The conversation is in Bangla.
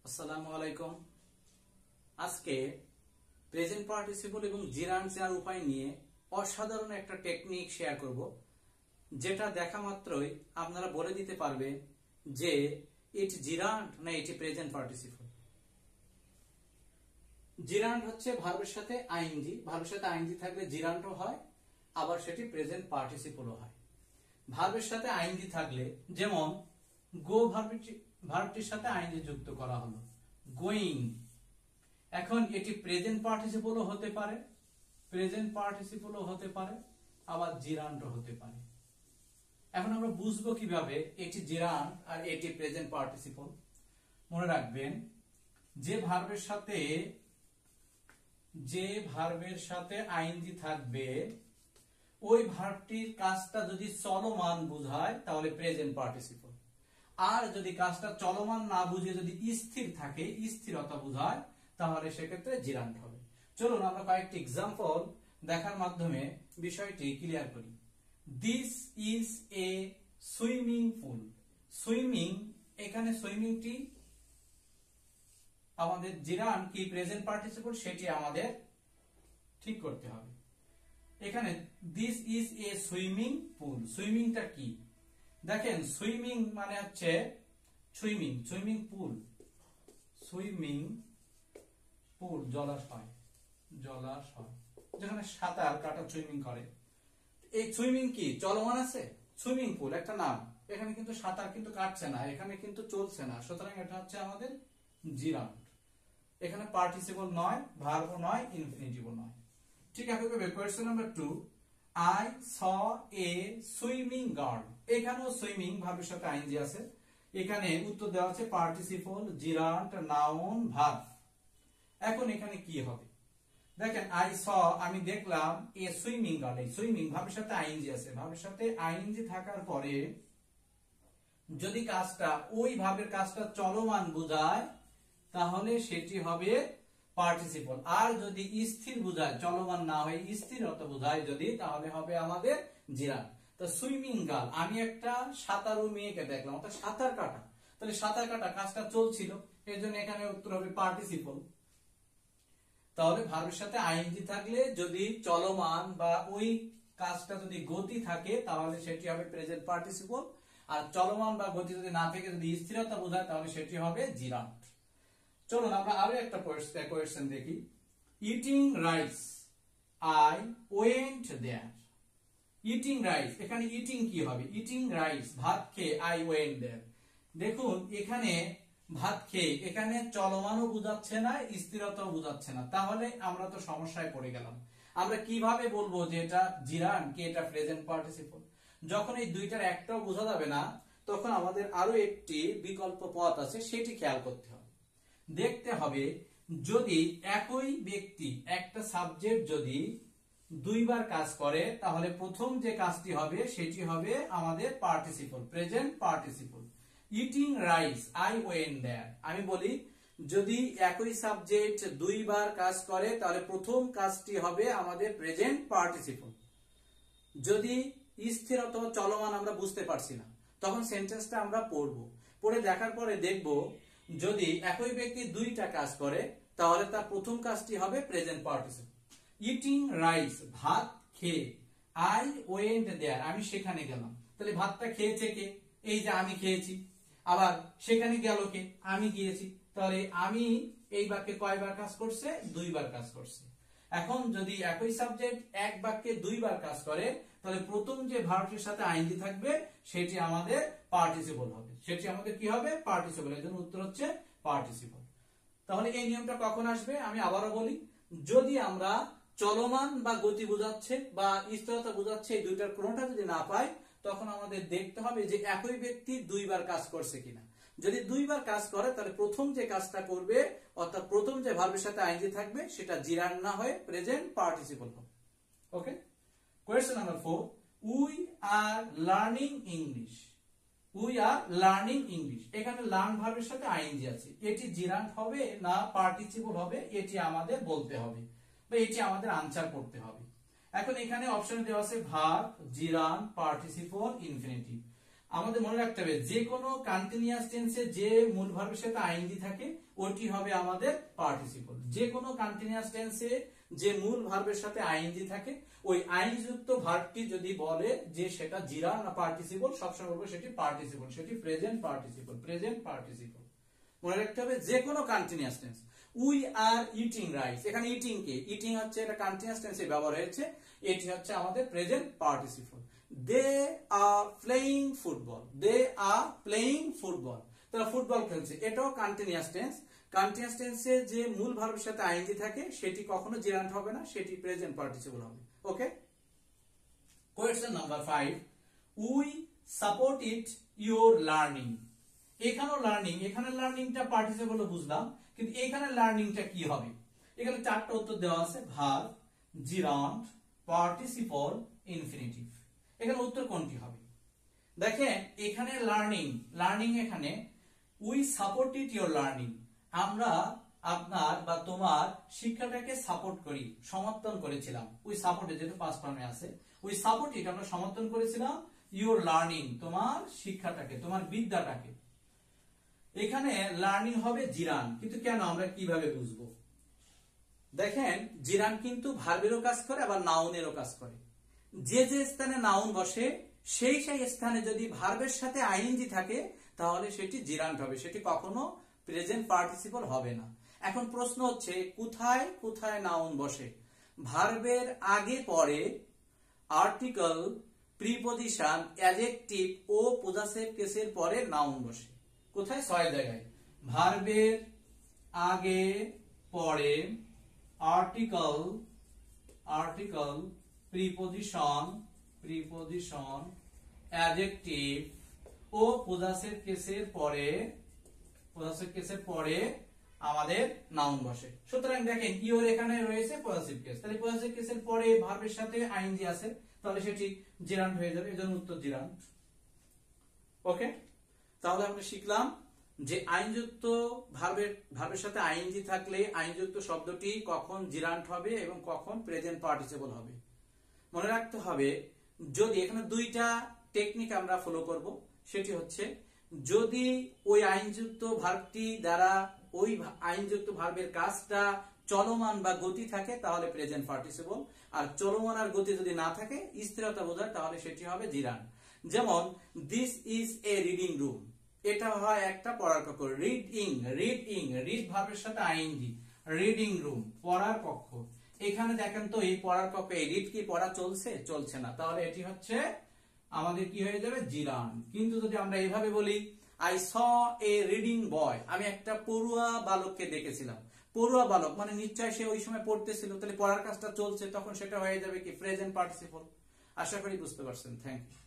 আসসালামু আলাইকুম। আজকে প্রেজেন্ট পার্টিসিপল এবং জিরান্ড চেনার উপায় নিয়ে অসাধারণ একটা টেকনিক শেয়ার করব, যেটা দেখা মাত্রই আপনারা বলে দিতে পারবেন যে এটি জিরান্ড না এটি প্রেজেন্ট পার্টিসিপল। জিরান্ড হচ্ছে ভার্বের সাথে আইএনজি, ভার্বের সাথে আইএনজি থাকলে জিরান্ডও হয়, আবার সেটি প্রেজেন্ট পার্টিসিপলও হয়। ভার্বের সাথে আইএনজি থাকলে, যেমন গো ভার্বটির সাথে আইএনজি যুক্ত করা হলো, গোয়িং। এখন এটি প্রেজেন্ট পার্টিসিপলও হতে পারে, প্রেজেন্ট পার্টিসিপলও হতে পারে, আবার জিরান্ডও হতে পারে। এখন আমরা বুঝবো কিভাবে এটি জিরান্ড আর এটি প্রেজেন্ট পার্টিসিপল। মনে রাখবেন, যে ভার্বের সাথে আইএনজি থাকবে, ওই ভার্বটির কাজটা যদি চলমান বোঝায় তাহলে প্রেজেন্ট পার্টিসিপল, আর যদি কাজটা চলমান না বুঝে যদি স্থির থাকে, স্থিরতা বোঝায়, তাহলে সেক্ষেত্রে জিরান্ড হবে। চলুন আমরা কয়েকটি এক্সাম্পল দেখার মাধ্যমে বিষয়টি ক্লিয়ার করি। This is a swimming pool. Swimming, এখানে সুইমিংটি আমাদের জিরান্ড কি প্রেজেন্ট পার্টিসিপল সেটি আমাদের ঠিক করতে হবে। এখানে this is a swimming pool, সুইমিংটা কি দেখেন, সুইমিং মানে হচ্ছে swimming, swimming pool, swimming pool জলাশয়, জলাশয় যেখানে সাঁতার কাটা সুইমিং করে। এই সুইমিং কি চলমান আছে? সুইমিং পুল একটা নাম, এখানে কিন্তু সাঁতার কিন্তু কাটছে না, এখানে কিন্তু চলছে না, সুতরাং এটা হচ্ছে আমাদের জিরান্ড। এখানে পার্টিসিপল নয়, ভার্বও নয়, ইনফিনিটিভও নয়। ঠিক আছে, question number 2, I saw a swimming girl। এখানেও সুইমিং ভার্বের সাথে আইএনজি আছে। এখানে উত্তর দেওয়া আছে পার্টিসিপল, জিরান্ড, নাউন, ভার্ব। এখন এখানে কি হবে দেখেন, I saw আমি দেখলাম, a swimming girl, এই সুইমিং ভার্বের সাথে আইএনজি আছে। ভার্বের সাথে আইএনজি থাকার পরে যদি কাজটা, ওই ভাবের কাজটা চলমান বোঝায়, তাহলে সেটি হবে পার্টিসিপল। আর যদি স্থির বোঝায়, চলমান না হয় স্থিরতা বোঝায় যদি, তাহলে হবে আমাদের জিরান্ড। তো সুইমিং গার্ল, আমি একটা সাঁতারু মেয়েকে দেখলাম, অর্থাৎ সাঁতার কাটা, তাহলে সাঁতার কাটা কাজটা চলছিল, এর জন্য এখানে উত্তর হবে পার্টিসিপল। তাহলে ভার্বের সাথে আইএনজি থাকলে যদি চলমান বা ওই কাজটা যদি গতি থাকে, তাহলে সেটি হবে প্রেজেন্ট পার্টিসিপল। আর চলমান বা গতি যদি না থেকে যদি স্থিরতা বোঝায়, তাহলে সেটি হবে জিরান্ড। চলুন আমরা আরো একটা কোয়েশ্চেন দেখি। Eating rice, I went there. Eating rice, এখানে ইটিং কি হবে? ইটিং রাইস, ভাত খেয়ে, আই ওয়েন্ট দেয়ার। দেখুন এখানে ভাত খেয়ে, এখানে চলমানও বোঝাচ্ছে না, স্থিরতাও বোঝাচ্ছে না, তাহলে আমরা তো সমস্যায় পড়ে গেলাম। আমরা কিভাবে বলবো যে এটা জিরান্ড কি এটা প্রেজেন্ট পার্টিসিপল? যখন এই দুইটার একটাও বোঝা যাবে না, তখন আমাদের আরো একটি বিকল্প পথ আছে, সেটি খেয়াল করতে হবে। দেখতে হবে, যদি একই ব্যক্তি, একটা সাবজেক্ট যদি দুইবার কাজ করে, তাহলে প্রথম যে কাজটি হবে সেটি হবে আমাদের participle, present participle. Eating rice, I went there. আমি বলি, যদি একই সাবজেক্ট দুইবার কাজ করে, তাহলে প্রথম কাজটি হবে আমাদের প্রেজেন্ট পার্টিসিপল। যদি স্থিরতা চলমান আমরা বুঝতে পারছি না, তখন সেন্টেন্সটা আমরা পড়বো, পড়ে দেখার পরে দেখব, যদি একই ব্যক্তি দুইটা কাজ করে, তাহলে তার প্রথম কাজটি হবে প্রেজেন্ট পার্টিসিপল। ইটিং রাইস, ভাত খেয়ে, আই ওয়েন্ট দেয়ার, আমি সেখানে গেলাম। তাহলে ভাতটা খেয়েছে কে? এই যে আমি খেয়েছি। আবার সেখানে গেল কে? আমি গিয়েছি। তাহলে আমি এই বাক্যে কয়বার কাজ করছে? দুইবার কাজ করছে। এখন যদি একই সাবজেক্ট এক বাক্যে দুইবার কাজ করে, তাহলে প্রথম যে ভার্বটির সাথে আইএনজি থাকবে সেটি আমাদের পার্টিসিপল হবে, সেটি আমাদের কি হবে? পার্টিসিপল। এর জন্য উত্তর হচ্ছে পার্টিসিপল। তাহলে এই নিয়মটা কখন আসবে? আমি আবারও বলি, যদি আমরা চলমান বা গতি বোঝাচ্ছে বা স্থিরতা বোঝাচ্ছে এই দুইটার কোনোটা যদি না পাই, তখন আমাদের দেখতে হবে যে একই ব্যক্তি দুইবার কাজ করছে কিনা। যদি দুইবার কাজ করে, তাহলে প্রথম যে কাজটা করবে, অর্থাৎ প্রথম যে ভার্বের সাথে আইএনজি থাকবে, সেটা জিরান্ড না হয়ে প্রেজেন্ট পার্টিসিপল হবে। Okay, question number 4, we are learning English. We are learning English, এখানে লার্ন ভার্বের সাথে আইএনজি আছে, এটি জিরান্ড হবে না পার্টিসিপল হবে, এটি আমাদের বলতে হবে বা এটি আমাদের আনসার করতে হবে। এখন এখানে অপশন দেওয়া আছে ভার্ব, জিরান্ড, পার্টিসিপল, ইনফিনিটিভ। আমাদের মনে রাখতে হবে যে কোনো কন্টিনিউয়াস টেন্সে যে মূল ভার্বের সাথে আইএনজি থাকে ওটি হবে আমাদের পার্টিসিপল। যে কোনো কন্টিনিউয়াস টেন্সে যে মূল ভার্বের সাথে আইএনজি থাকে ওই আইন যুক্ত ভার্বটি যদি বলে যে সেটা জিরান না পার্টিসিপল, সবসময় বলবো সেটি পার্টিসিপল, সেটি প্রেজেন্ট পার্টিসিপল, প্রেজেন্ট পার্টিসিপল। মনে রাখতে হবে যে কোনো continuous tense. We are eating rice, এখানে ইটিং কে, ইটিং হচ্ছে এটা কন্টিনিউয়াস টেন্সে ব্যবহার হয়েছে, এটি হচ্ছে আমাদের present participle. They are playing football, they are playing football, তারা ফুটবল খেলছে, এটাও কন্টিনিউয়াস টেন্স। কন্টিনিউয়াস টেন্সে যে মূল ভার্বের সাথে আইএনজি থাকে সেটি কখনো জিরান্ট হবে না, সেটি প্রেজেন্ট পার্টিসিপল হবে। Okay, question number 5, we support it your learning. এখানেও লার্নিং, এখানে লার্নিংটা পার্টিসিপল বুঝলাম, কিন্তু এখানে লার্নিংটা কি হবে? এখানে চারটা উত্তর দেওয়া আছে, ভার্ব, জিরান্ট, পার্টিসিপল, ইনফিনিটিভ। এখানে উত্তর কোনটি হবে? দেখেন এখানে লার্নিং, লার্নিং এখানে we support it your learning, আমরা আপনার বা তোমার শিক্ষাটাকে সাপোর্ট করি, সমর্থন করেছিলাম। উই সাপোর্টে যেটা পাস্ট ফর্মে আছে, উই সাপোর্ট ইট আমরা সমর্থন করেছিলাম ইউর লার্নিং তোমার শিক্ষাটাকে, তোমার বিদ্যাটাকে। এখানে লার্নিং হবে জিরান, কিন্তু কেন, আমরা কিভাবে বুঝবো? দেখেন জিরান কিন্তু ভার্বেরও কাজ করে আবার নাউনেরও কাজ করে। যে যে স্থানে নাউন বসে সেই সেই স্থানে যদি ভার্বের সাথে আইএনজি থাকে তাহলে সেটি জিরান্ট হবে, সেটি কখনো প্রেজেন্ট পার্টিসিপল হবে না। এখন প্রশ্ন হচ্ছে কোথায় কোথায় নাউন বসে? ভার্বের আগে পরে আর্টিকেল, প্রিপজিশন, অ্যাডজেক্টিভ ও পজেসিভ কেসের পরে নাউন বসে। কোথায়? 6 জায়গায়। ভার্বের আগে পরে article, article, preposition, preposition, adjective ও পজেসিভ কেসের পরে, পজেসিভ কেসের পরে আমাদের নাউন বসে। সুতরাং দেখেন ইওর এখানে রয়েছে পজেসিভ কেস, তাহলে পজেসিভ কেসের পরে ভার্বের সাথে আইএনজি আছে, তাহলে সেটি জিরান্ট হয়ে যাবে, এজন্য উত্তর জিরান্ট। ওকে, তাহলে আমরা শিখলাম যে আইনযুক্ত ভার্বের সাথে আইএনজি থাকলে আইনযুক্ত শব্দটি কখন জিরান্ট হবে এবং কখন প্রেজেন্ট পার্টিসিপল হবে। মনে রাখতে হবে, যদি এখানে দুইটা টেকনিক আমরা ফলো করব, সেটি হচ্ছে যদি ওই আইনযুক্ত ভার্বটি দ্বারা ওই আইনযুক্ত ভার্বের কাজটা চলমান বা গতি থাকে তাহলে প্রেজেন্ট পার্টিসিপল, আর চলমান আর গতি যদি না থাকে, স্থিরতা বোঝায়, তাহলে সেটি হবে জিরান্ট। যেমন this is A reading room, এটা হয় একটা পড়ার কক্ষ। রিডিং, রিডিং, রিড ভার্বের সাথে আইএনজি, রিডিং রুম পড়ার কক্ষ। এখানে দেখেন তো এই পড়ার কক্ষ, এই রিড কি পড়া চলছে? চলছে না, তাহলে এটি হচ্ছে আমাদের কি হয়ে যাবে? জিরান্ট। কিন্তু যদি আমরা এইভাবে বলি আই স এ রিডিং বয়, আমি একটা পড়ুয়া বালককে দেখেছিলাম, পড়ুয়া বালক মানে নিশ্চয় সে ওই সময় পড়তেছিল, তাহলে পড়ার কাজটা চলছে, তখন সেটা হয়ে যাবে কি? Present participle. আশা করি বুঝতে পারছেন। Thank you.